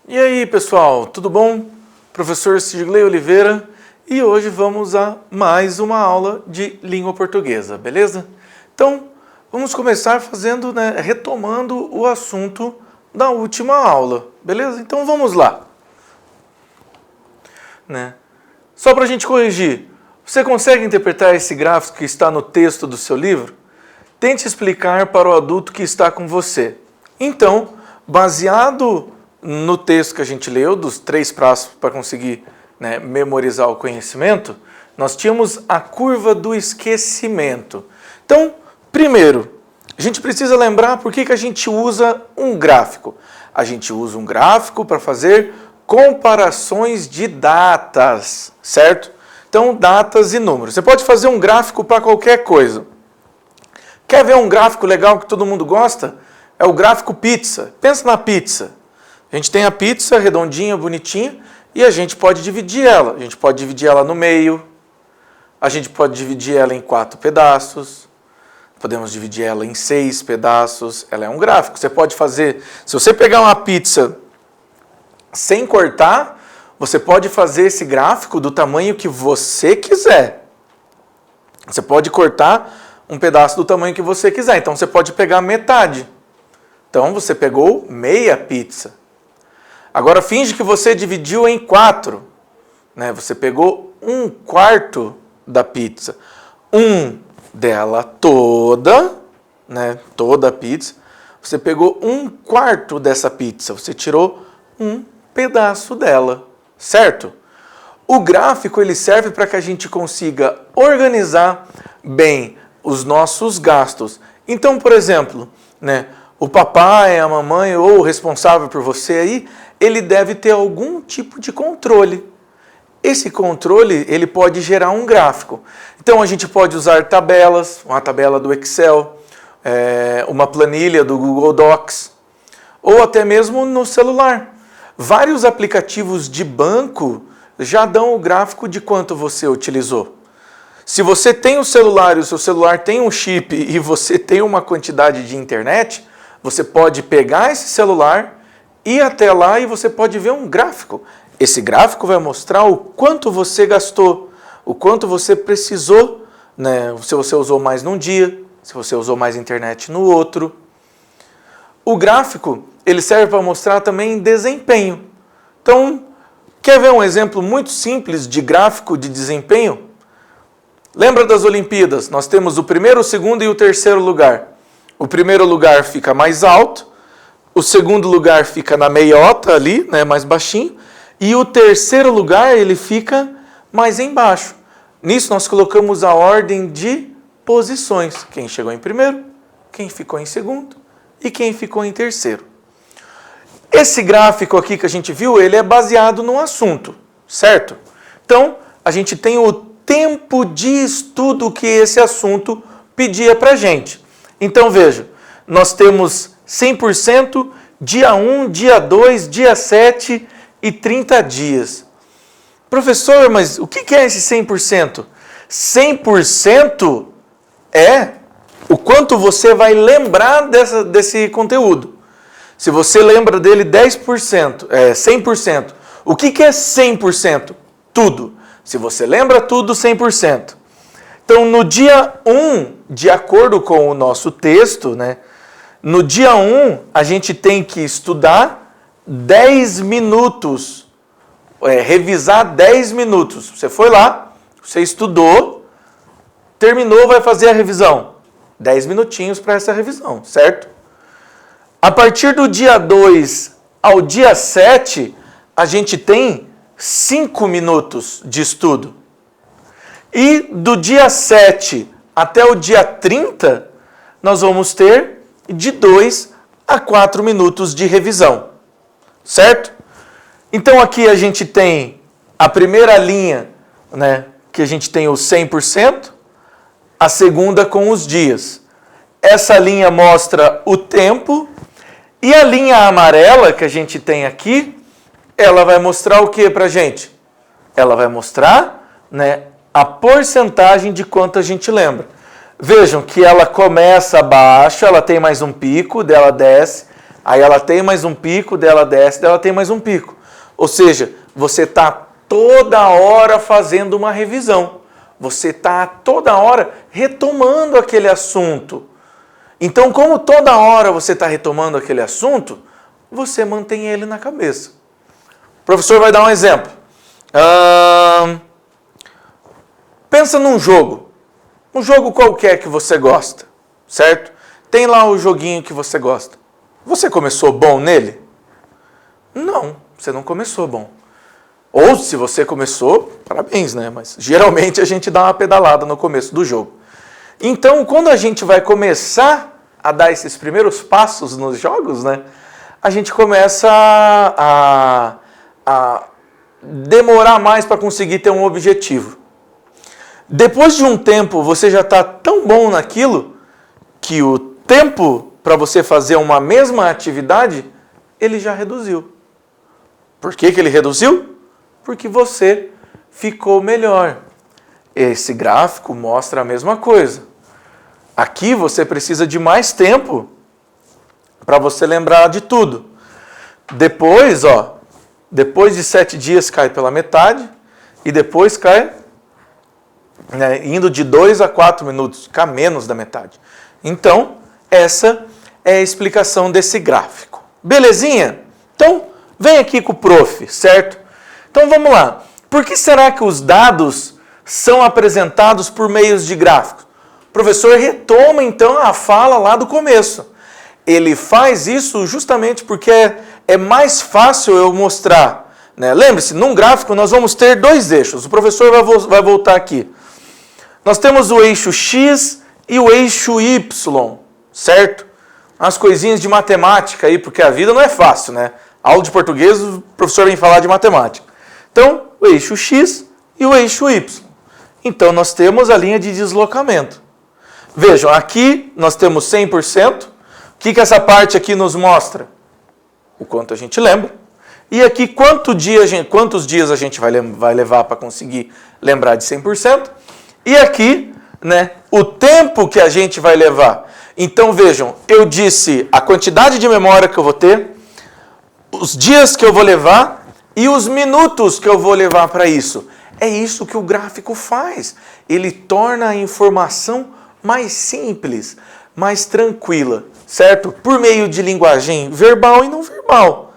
E aí, pessoal, tudo bom? Professor Cirlei Oliveira e hoje vamos a mais uma aula de língua portuguesa, beleza? Então, vamos começar fazendo, retomando o assunto da última aula, beleza? Então, vamos lá. Só para a gente corrigir, você consegue interpretar esse gráfico que está no texto do seu livro? Tente explicar para o adulto que está com você. Então, baseado no texto que a gente leu, dos 3 passos para conseguir memorizar o conhecimento, nós tínhamos a curva do esquecimento. Então, primeiro, a gente precisa lembrar por que a gente usa um gráfico. A gente usa um gráfico para fazer comparações de datas, certo? Então, datas e números. Você pode fazer um gráfico para qualquer coisa. Quer ver um gráfico legal que todo mundo gosta? É o gráfico pizza. Pensa na pizza. A gente tem a pizza redondinha, bonitinha, e a gente pode dividir ela. A gente pode dividir ela no meio, a gente pode dividir ela em 4 pedaços, podemos dividir ela em 6 pedaços. Ela é um gráfico. Você pode fazer, se você pegar uma pizza sem cortar, você pode fazer esse gráfico do tamanho que você quiser. Você pode cortar um pedaço do tamanho que você quiser. Então, você pode pegar metade. Então, você pegou meia pizza. Agora, finge que você dividiu em 4. Você pegou 1/4 da pizza. Dela toda, toda a pizza. Você pegou 1/4 dessa pizza. Você tirou um pedaço dela, certo? O gráfico ele serve para que a gente consiga organizar bem os nossos gastos. Então, por exemplo, o papai, a mamãe ou o responsável por você aí, ele deve ter algum tipo de controle. Esse controle, ele pode gerar um gráfico. Então, a gente pode usar tabelas, uma tabela do Excel, uma planilha do Google Docs, ou até mesmo no celular. Vários aplicativos de banco já dão o gráfico de quanto você utilizou. Se você tem o celular e o seu celular tem um chip e você tem uma quantidade de internet, você pode pegar esse celular, ir até lá e você pode ver um gráfico. Esse gráfico vai mostrar o quanto você gastou, o quanto você precisou, se você usou mais num dia, se você usou mais internet no outro. O gráfico ele serve para mostrar também desempenho. Então, quer ver um exemplo muito simples de gráfico de desempenho? Lembra das Olimpíadas? Nós temos o primeiro, o segundo e o terceiro lugar. O primeiro lugar fica mais alto, o segundo lugar fica na meiota ali, mais baixinho, e o terceiro lugar ele fica mais embaixo. Nisso nós colocamos a ordem de posições. Quem chegou em primeiro, quem ficou em segundo e quem ficou em terceiro. Esse gráfico aqui que a gente viu, ele é baseado no assunto, certo? Então, a gente tem o tempo de estudo que esse assunto pedia para a gente. Então, veja, nós temos 100%, dia 1, dia 2, dia 7 e 30 dias. Professor, mas o que é esse 100%? 100% é o quanto você vai lembrar desse conteúdo. Se você lembra dele 10%, 100%. O que é 100%? Tudo. Se você lembra tudo, 100%. Então, no dia 1, de acordo com o nosso texto, no dia 1, a gente tem que estudar 10 minutos, revisar 10 minutos. Você foi lá, você estudou, terminou, vai fazer a revisão. 10 minutinhos para essa revisão, certo? A partir do dia 2 ao dia 7, a gente tem 5 minutos de estudo. E do dia 7 até o dia 30, nós vamos ter de 2 a 4 minutos de revisão, certo? Então aqui a gente tem a primeira linha, que a gente tem o 100%, a segunda com os dias. Essa linha mostra o tempo e a linha amarela que a gente tem aqui, ela vai mostrar o que para a gente? Ela vai mostrar, a porcentagem de quanto a gente lembra. Vejam que ela começa abaixo, ela tem mais um pico, dela desce, Aí ela tem mais um pico, dela desce, dela tem mais um pico. Ou seja, você está toda hora fazendo uma revisão. Você está toda hora retomando aquele assunto. Então, como toda hora você está retomando aquele assunto, você mantém ele na cabeça. O professor vai dar um exemplo. Pensa num jogo. Um jogo qualquer que você gosta, certo? Tem lá o joguinho que você gosta. Você começou bom nele? Não, você não começou bom. Ou se você começou, parabéns, né? Mas geralmente a gente dá uma pedalada no começo do jogo. Então, quando a gente vai começar a dar esses primeiros passos nos jogos, né? A gente começa a demorar mais para conseguir ter um objetivo. Depois de um tempo, você já está tão bom naquilo que o tempo para você fazer uma mesma atividade, ele já reduziu. Por que ele reduziu? Porque você ficou melhor. Esse gráfico mostra a mesma coisa. Aqui você precisa de mais tempo para você lembrar de tudo. Depois, depois de 7 dias cai pela metade e depois cai, né, indo de 2 a 4 minutos, fica menos da metade. Então, essa é a explicação desse gráfico. Belezinha? Então, vem aqui com o prof, certo? Então, vamos lá. Por que será que os dados são apresentados por meios de gráficos? O professor retoma, então, a fala lá do começo. Ele faz isso justamente porque é mais fácil eu mostrar, né? Lembre-se, num gráfico nós vamos ter 2 eixos. O professor vai voltar aqui. Nós temos o eixo X e o eixo Y, certo? Umas coisinhas de matemática aí, porque a vida não é fácil, né? Aula de português, o professor vem falar de matemática. Então, o eixo X e o eixo Y. Então, nós temos a linha de deslocamento. Vejam, aqui nós temos 100%. O que essa parte aqui nos mostra? O quanto a gente lembra. E aqui, quantos dias a gente vai levar para conseguir lembrar de 100%. E aqui, né, o tempo que a gente vai levar. Então, vejam, eu disse a quantidade de memória que eu vou ter, os dias que eu vou levar e os minutos que eu vou levar para isso. É isso que o gráfico faz. Ele torna a informação mais simples, mais tranquila, certo? Por meio de linguagem verbal e não verbal.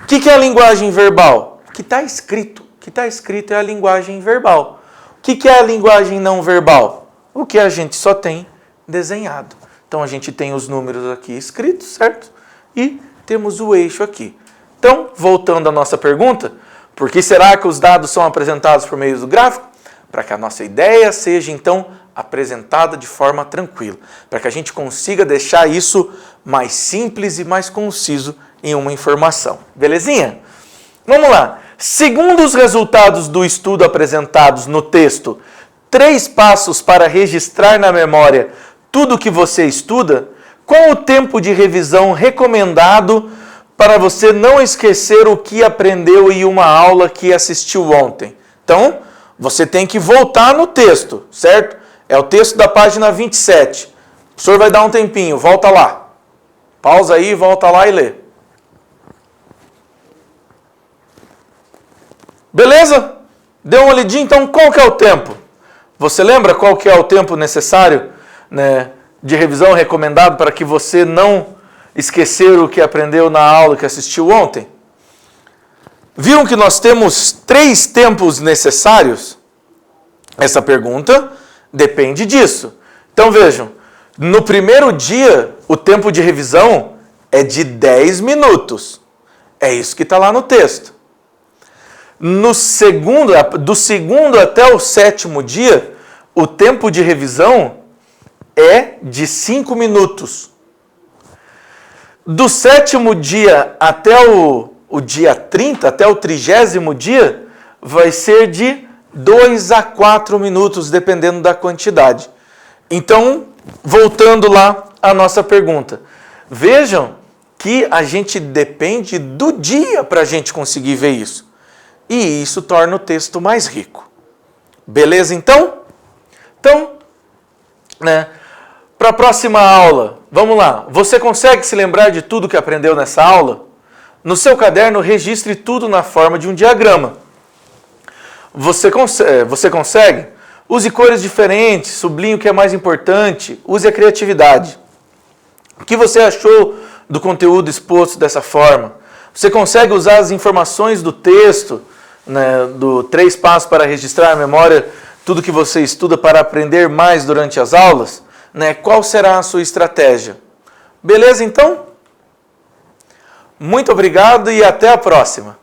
O que é a linguagem verbal? O que está escrito. O que está escrito é a linguagem verbal. O que é a linguagem não verbal? O que a gente só tem desenhado. Então, a gente tem os números aqui escritos, certo? E temos o eixo aqui. Então, voltando à nossa pergunta, por que será que os dados são apresentados por meio do gráfico? Para que a nossa ideia seja, então, apresentada de forma tranquila. Para que a gente consiga deixar isso mais simples e mais conciso em uma informação. Belezinha? Vamos lá. Segundo os resultados do estudo apresentados no texto, 3 passos para registrar na memória tudo o que você estuda, qual o tempo de revisão recomendado para você não esquecer o que aprendeu em uma aula que assistiu ontem? Então, você tem que voltar no texto, certo? É o texto da página 27. O professor vai dar um tempinho, volta lá. Pausa aí, volta lá e lê. Beleza? Deu uma olhadinha, então qual que é o tempo? Você lembra qual que é o tempo necessário, né, de revisão recomendado para que você não esquecer o que aprendeu na aula que assistiu ontem? Viram que nós temos 3 tempos necessários? Essa pergunta depende disso. Então vejam, no primeiro dia, o tempo de revisão é de 10 minutos. É isso que está lá no texto. No segundo, do segundo até o 7º dia, o tempo de revisão é de 5 minutos. Do 7º dia até o dia 30, até o 30º dia, vai ser de 2 a 4 minutos, dependendo da quantidade. Então, voltando lá à nossa pergunta. Vejam que a gente depende do dia para a gente conseguir ver isso. E isso torna o texto mais rico. Beleza, então? Então, né, para a próxima aula, vamos lá. Você consegue se lembrar de tudo que aprendeu nessa aula? No seu caderno, registre tudo na forma de um diagrama. Você consegue? Use cores diferentes, sublinhe o que é mais importante, use a criatividade. O que você achou do conteúdo exposto dessa forma? Você consegue usar as informações do texto, né, do 3 passos para registrar a memória, tudo que você estuda para aprender mais durante as aulas? Né? Qual será a sua estratégia? Beleza, então? Muito obrigado e até a próxima!